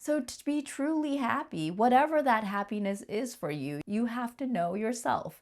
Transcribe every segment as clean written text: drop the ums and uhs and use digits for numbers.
So to be truly happy, whatever that happiness is for you, you have to know yourself.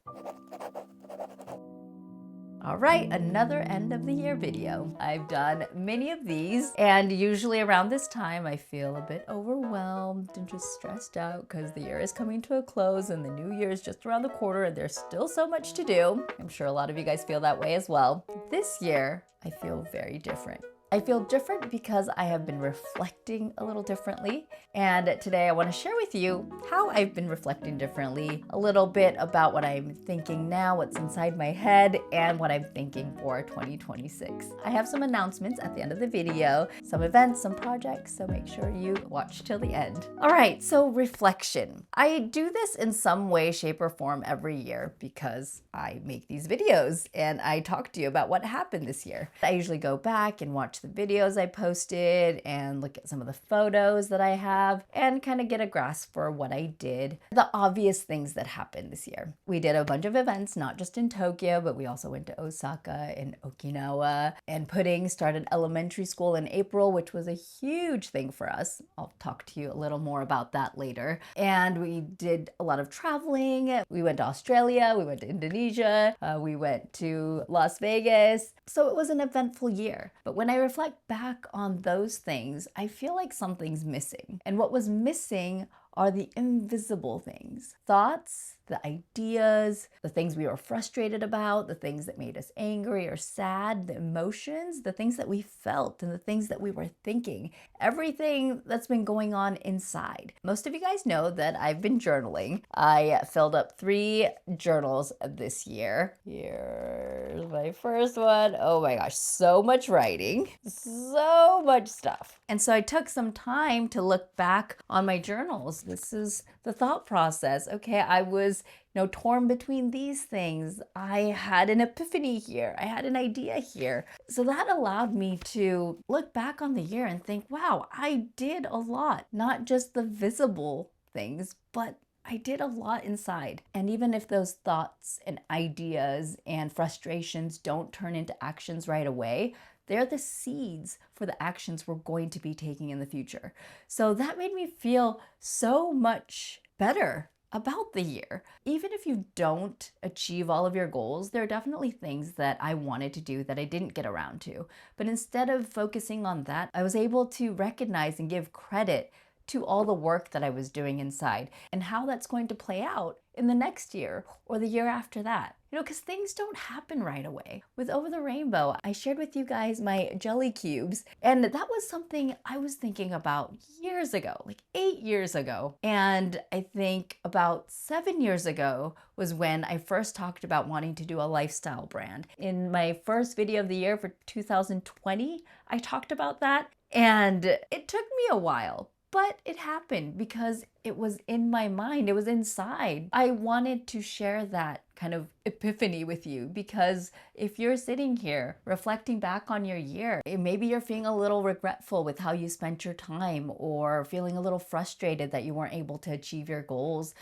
All right, another end of the year video. I've done many of these, and usually around this time I feel a bit overwhelmed and just stressed out because the year is coming to a close and the new year is just around the corner and there's still so much to do. I'm sure a lot of you guys feel that way as well. This year, I feel very different. I feel different because I have been reflecting a little differently, and today I want to share with you how I've been reflecting differently, a little bit about what I'm thinking now, what's inside my head, and what I'm thinking for 2026. I have some announcements at the end of the video, some events, some projects, so make sure you watch till the end. All right, so reflection. I do this in some way, shape, or form every year because I make these videos and I talk to you about what happened this year. I usually go back and watch the videos I posted and look at some of the photos that I have and kind of get a grasp for what I did. The obvious things that happened this year. We did a bunch of events, not just in Tokyo, but we also went to Osaka and Okinawa, and Pudding started elementary school in April, which was a huge thing for us. I'll talk to you a little more about that later. And we did a lot of traveling. We went to Australia, we went to Indonesia, we went to Las Vegas. So it was an eventful year. But when I reflect back on those things, I feel like something's missing. And what was missing are the invisible things. Thoughts, the ideas, the things we were frustrated about, the things that made us angry or sad, the emotions, the things that we felt, and the things that we were thinking. Everything that's been going on inside. Most of you guys know that I've been journaling. I filled up 3 journals this year. Here's my first one. Oh my gosh, so much writing, so much stuff. And so I took some time to look back on my journals. This is the thought process. Okay, I was torn between these things. I had an epiphany here. I had an idea here. So that allowed me to look back on the year and think, wow, I did a lot. Not just the visible things, but I did a lot inside. And even if those thoughts and ideas and frustrations don't turn into actions right away, they're the seeds for the actions we're going to be taking in the future. So that made me feel so much better about the year. Even if you don't achieve all of your goals, there are definitely things that I wanted to do that I didn't get around to. But instead of focusing on that, I was able to recognize and give credit to all the work that I was doing inside and how that's going to play out in the next year or the year after that. Because things don't happen right away. With Over the Rainbow, I shared with you guys my jelly cubes, and that was something I was thinking about years ago, like 8 years ago. And I think about 7 years ago was when I first talked about wanting to do a lifestyle brand. In my first video of the year for 2020, I talked about that, and it took me a while. But it happened because it was in my mind, it was inside. I wanted to share that kind of epiphany with you because if you're sitting here reflecting back on your year, maybe you're feeling a little regretful with how you spent your time or feeling a little frustrated that you weren't able to achieve your goals.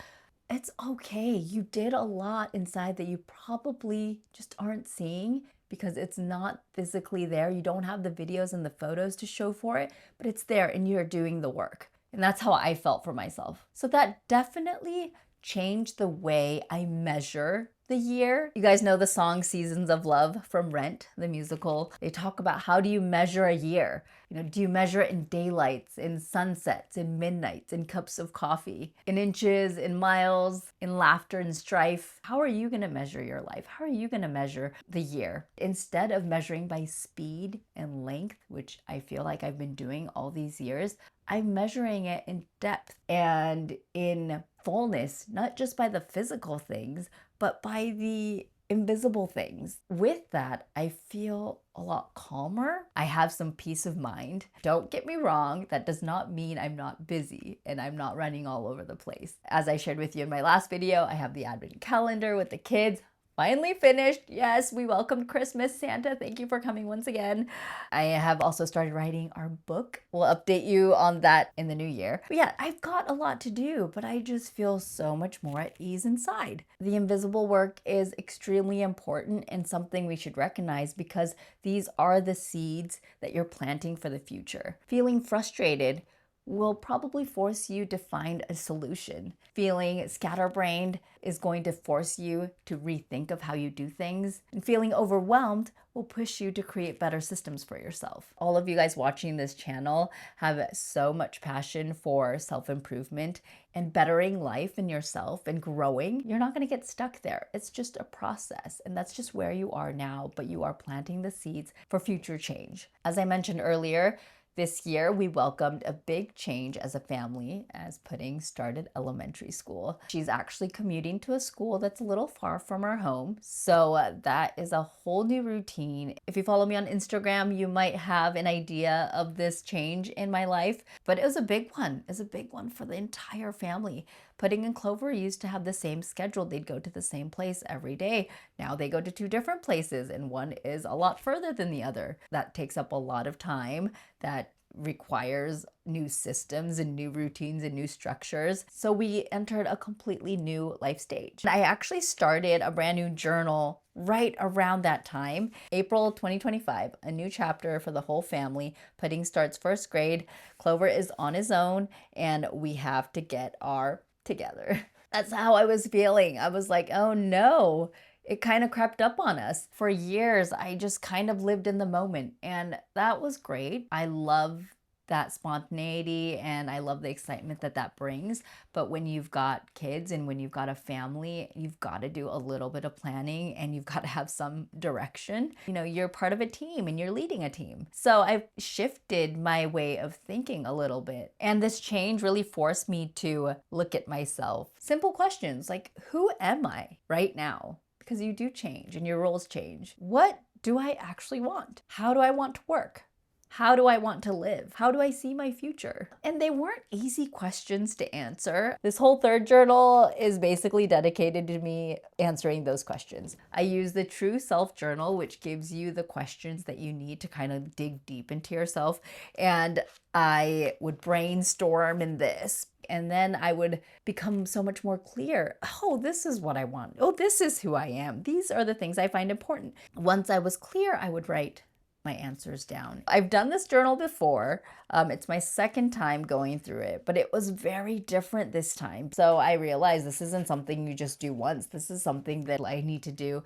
It's okay. You did a lot inside that you probably just aren't seeing because it's not physically there. You don't have the videos and the photos to show for it, but it's there and you're doing the work. And that's how I felt for myself. So that definitely changed the way I measure the year. You guys know the song Seasons of Love from Rent, the musical. They talk about how do you measure a year? Do you measure it in daylights, in sunsets, in midnights, in cups of coffee, in inches, in miles, in laughter and strife? How are you going to measure your life? How are you going to measure the year? Instead of measuring by speed and length, which I feel like I've been doing all these years, I'm measuring it in depth and in fullness, not just by the physical things, but by the invisible things. With that, I feel a lot calmer. I have some peace of mind. Don't get me wrong, that does not mean I'm not busy and I'm not running all over the place. As I shared with you in my last video, I have the advent calendar with the kids. Finally finished. Yes, we welcomed Christmas. Santa, thank you for coming once again. I have also started writing our book. We'll update you on that in the new year. But yeah, I've got a lot to do, but I just feel so much more at ease inside. The invisible work is extremely important and something we should recognize because these are the seeds that you're planting for the future. Feeling frustrated will probably force you to find a solution. Feeling scatterbrained is going to force you to rethink of how you do things. And feeling overwhelmed will push you to create better systems for yourself. All of you guys watching this channel have so much passion for self-improvement and bettering life and yourself and growing. You're not going to get stuck there. It's just a process, and that's just where you are now, but you are planting the seeds for future change. As I mentioned earlier, this year, we welcomed a big change as a family as Pudding started elementary school. She's actually commuting to a school that's a little far from her home, so that is a whole new routine. If you follow me on Instagram, you might have an idea of this change in my life, but it was a big one. It was a big one for the entire family. Pudding and Clover used to have the same schedule. They'd go to the same place every day. Now they go to two different places, and one is a lot further than the other. That takes up a lot of time. That requires new systems and new routines and new structures. So we entered a completely new life stage. I actually started a brand new journal right around that time, April 2025, a new chapter for the whole family. Pudding starts first grade, Clover is on his own, and we have to get our together. That's how I was feeling. I was like, oh no. It kind of crept up on us. For years, I just kind of lived in the moment, and that was great. I love that spontaneity and I love the excitement that that brings. But when you've got kids and when you've got a family, you've got to do a little bit of planning and you've got to have some direction. You know, you're part of a team and you're leading a team. So I've shifted my way of thinking a little bit. And this change really forced me to look at myself. Simple questions like, who am I right now? Because you do change and your roles change. What do I actually want? How do I want to work? How do I want to live? How do I see my future? And they weren't easy questions to answer. This whole third journal is basically dedicated to me answering those questions. I use the True Self Journal, which gives you the questions that you need to kind of dig deep into yourself. And I would brainstorm in this. And then I would become so much more clear. Oh, this is what I want. Oh, this is who I am. These are the things I find important. Once I was clear, I would write my answers down. I've done this journal before. It's my second time going through it, but it was very different this time. So I realized this isn't something you just do once. This is something that I need to do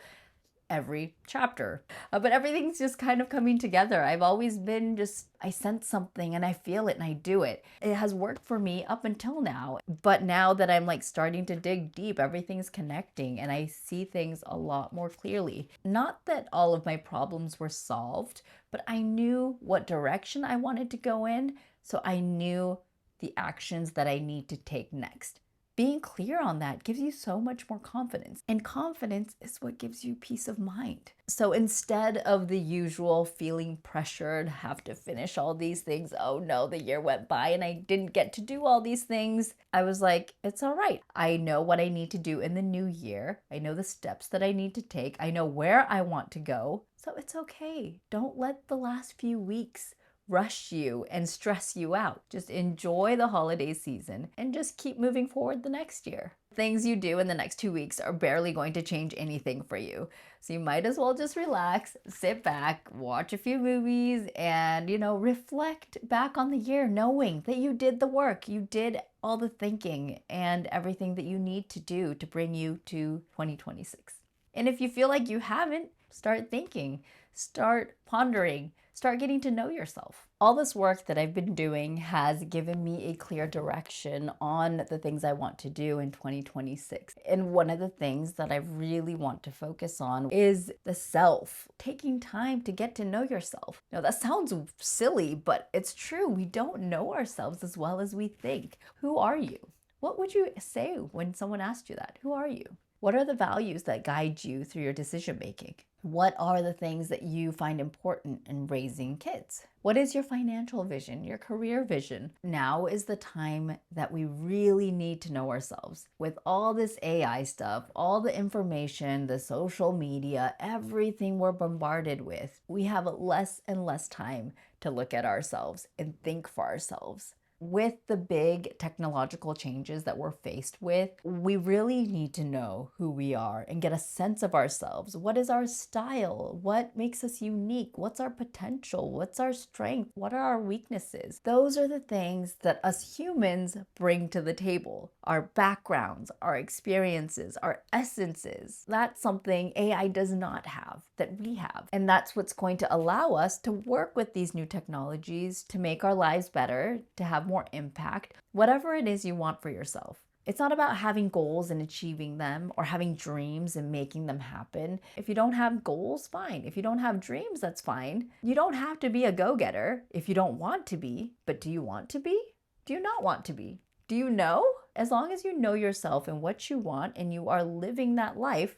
every chapter. But everything's just kind of coming together. I've always been I sense something and I feel it and I do it. It has worked for me up until now. But now that I'm like starting to dig deep, everything's connecting and I see things a lot more clearly. Not that all of my problems were solved, but I knew what direction I wanted to go in. So I knew the actions that I need to take next. Being clear on that gives you so much more confidence. And confidence is what gives you peace of mind. So instead of the usual feeling pressured, have to finish all these things, oh no, the year went by and I didn't get to do all these things, I was like, it's all right. I know what I need to do in the new year. I know the steps that I need to take. I know where I want to go. So it's okay. Don't let the last few weeks rush you and stress you out. Just enjoy the holiday season and just keep moving forward the next year. Things you do in the next 2 weeks are barely going to change anything for you. So you might as well just relax, sit back, watch a few movies, and, reflect back on the year knowing that you did the work, you did all the thinking and everything that you need to do to bring you to 2026. And if you feel like you haven't, start thinking, start pondering, start getting to know yourself. All this work that I've been doing has given me a clear direction on the things I want to do in 2026. And one of the things that I really want to focus on is the self, taking time to get to know yourself. Now that sounds silly, but it's true. We don't know ourselves as well as we think. Who are you? What would you say when someone asked you that? Who are you? What are the values that guide you through your decision making? What are the things that you find important in raising kids? What is your financial vision, your career vision? Now is the time that we really need to know ourselves. With all this AI stuff, all the information, the social media, everything we're bombarded with, we have less and less time to look at ourselves and think for ourselves. with the big technological changes that we're faced with, we really need to know who we are and get a sense of ourselves. What is our style? What makes us unique? What's our potential? What's our strength? What are our weaknesses? Those are the things that us humans bring to the table. Our backgrounds, our experiences, our essences. That's something AI does not have that we have. And that's what's going to allow us to work with these new technologies to make our lives better, to have more impact, whatever it is you want for yourself. It's not about having goals and achieving them or having dreams and making them happen. If you don't have goals, fine. If you don't have dreams, that's fine. You don't have to be a go-getter if you don't want to be, but do you want to be? Do you not want to be? Do you know? As long as you know yourself and what you want and you are living that life,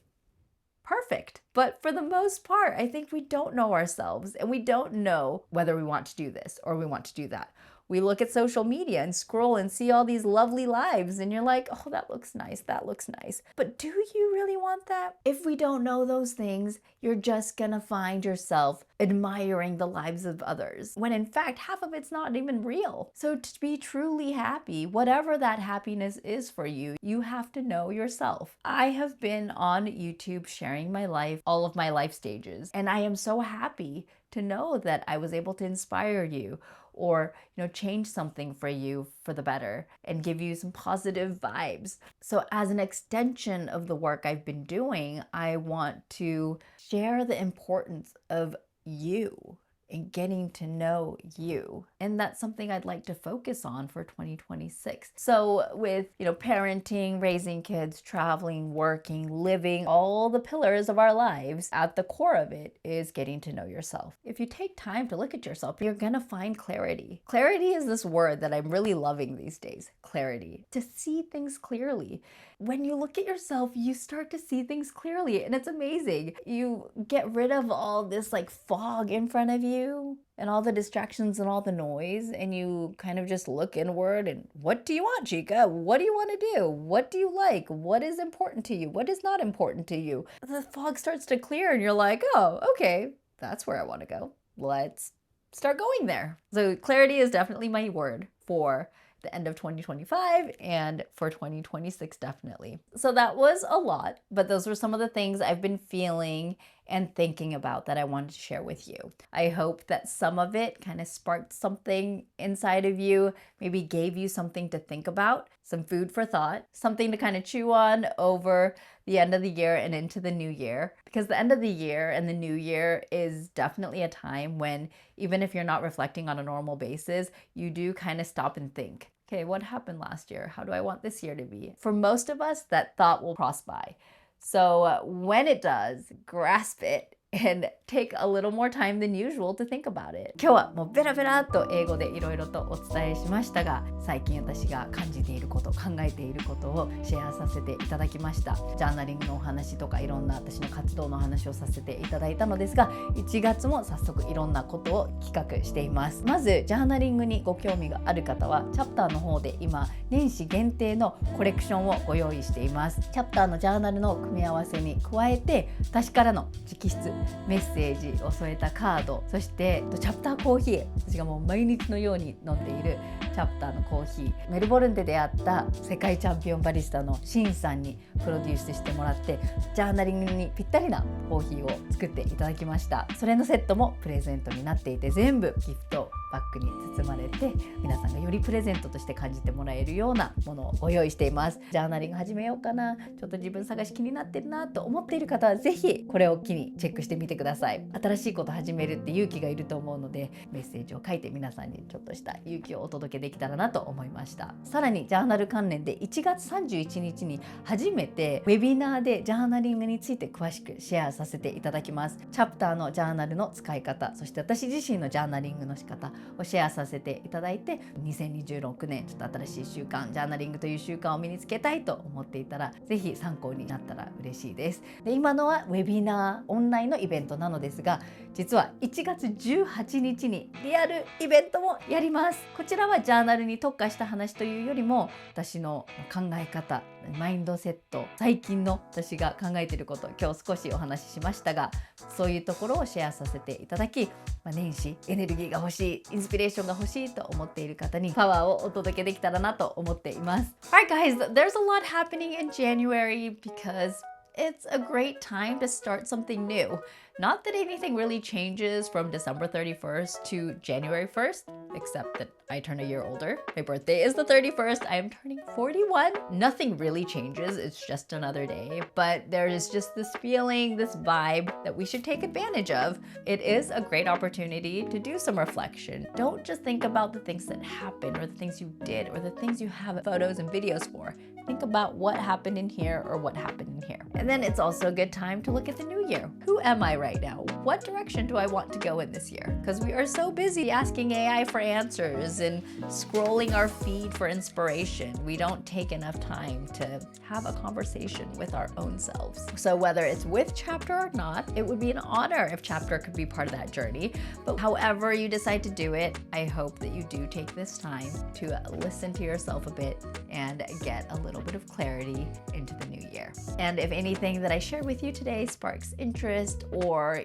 perfect. But for the most part, I think we don't know ourselves and we don't know whether we want to do this or we want to do that. We look at social media and scroll and see all these lovely lives and you're like, oh, that looks nice, that looks nice. But do you really want that? If we don't know those things, you're just gonna find yourself admiring the lives of others, when in fact, half of it's not even real. So to be truly happy, whatever that happiness is for you, you have to know yourself. I have been on YouTube sharing my life, all of my life stages, and I am so happy to know that I was able to inspire you or change something for you for the better and give you some positive vibes. So as an extension of the work I've been doing, I want to share the importance of you and getting to know you. And that's something I'd like to focus on for 2026. So with, parenting, raising kids, traveling, working, living, all the pillars of our lives, at the core of it is getting to know yourself. If you take time to look at yourself, you're gonna find clarity. Clarity is this word that I'm really loving these days. Clarity. To see things clearly. When you look at yourself, you start to see things clearly and it's amazing. You get rid of all this fog in front of you and all the distractions and all the noise and you kind of just look inward and what do you want, Chica? What do you want to do? What do you like? What is important to you? What is not important to you? The fog starts to clear and you're like, oh, okay, that's where I want to go. Let's start going there. So clarity is definitely my word for the end of 2025 and for 2026 definitely. So that was a lot, but those were some of the things I've been feeling and thinking about that I wanted to share with you. I hope that some of it kind of sparked something inside of you, maybe gave you something to think about, some food for thought, something to kind of chew on over the end of the year and into the new year. Because the end of the year and the new year is definitely a time when, even if you're not reflecting on a normal basis, you do kind of stop and think, okay, what happened last year? How do I want this year to be? For most of us, that thought will cross by. So when it does, grasp it and take a little more time than usual to think about it. 今日はもうベラベラっと英語でいろいろとお伝えしましたが、最近私が感じていること、考えていることをシェアさせていただきました。ジャーナリングのお話とかいろんな私の活動の話をさせていただいたのですが、1月も早速いろんなことを企画しています。まずジャーナリングにご興味がある方は、チャプターの方で今年始限定のコレクションをご用意しています。チャプターのジャーナルの組み合わせに加えて、私からの直筆メッセージを添えたカード、そしてチャプターコーヒー、私がもう毎日のように飲んでいるチャプターのコーヒー、メルボルンで出会った世界チャンピオンバリスタのシンさんにプロデュースしてもらって、ジャーナリングにぴったりなコーヒーを作っていただきました。それのセットもプレゼントになっていて、全部ギフトバッグに包まれて、皆さんがよりプレゼントとして感じてもらえるようなものをご用意しています。ジャーナリング始めようかな、ちょっと自分探し気になってるなと思っている方はぜひこれを機にチェックしてみてください。新しいこと始めるって勇気がいると思うので、メッセージを書いて皆さんにちょっとした勇気をお届けできたらなと思いました。さらにジャーナル関連で1月31日に初めてウェビナーでジャーナリングについて詳しくシェアさせていただきます。チャプターのジャーナルの使い方、そして私自身のジャーナリングの仕方をシェアさせていただいて、2026年ちょっと新しい習慣、ジャーナリングという習慣を身につけたいと思っていたら、ぜひ参考になったら嬉しいです。で、今のはウェビナーオンラインのイベントなのですが、実は1月18日にリアルイベントもやります。こちらはジャーナルに特化した話というよりも、私の考え方、マインドセット、最近の私が考えていること、今日少しお話ししましたが、そういうところをシェアさせていただき、年始エネルギーが欲しい、インスピレーションが欲しいと思っている方にパワーをお届けできたらなと思っています。Alright guys, there's a lot happening in January because it's a great time to start something new. Not that anything really changes from December 31st to January 1st, except that I turn a year older. My birthday is the 31st. I am turning 41. Nothing really changes. It's just another day. But there is just this feeling, this vibe that we should take advantage of. It is a great opportunity to do some reflection. Don't just think about the things that happened or the things you did or the things you have photos and videos for. Think about what happened in here or what happened in here. And then it's also a good time to look at the new year. Who am I right now? What direction do I want to go in this year? Because we are so busy asking AI for answers and scrolling our feed for inspiration. We don't take enough time to have a conversation with our own selves. So whether it's with Chapter or not, it would be an honor if Chapter could be part of that journey. But however you decide to do it, I hope that you do take this time to listen to yourself a bit and get a little bit of clarity into the new year. And if anything that I share with you today sparks interest or,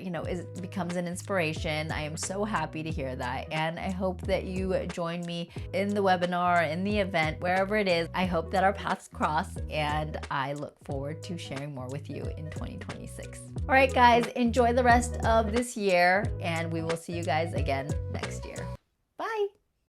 becomes an inspiration, I am so happy to hear that. And I hope that you join me in the webinar, in the event, wherever it is. I hope that our paths cross, and I look forward to sharing more with you in 2026. All right, guys, enjoy the rest of this year, and we will see you guys again next year.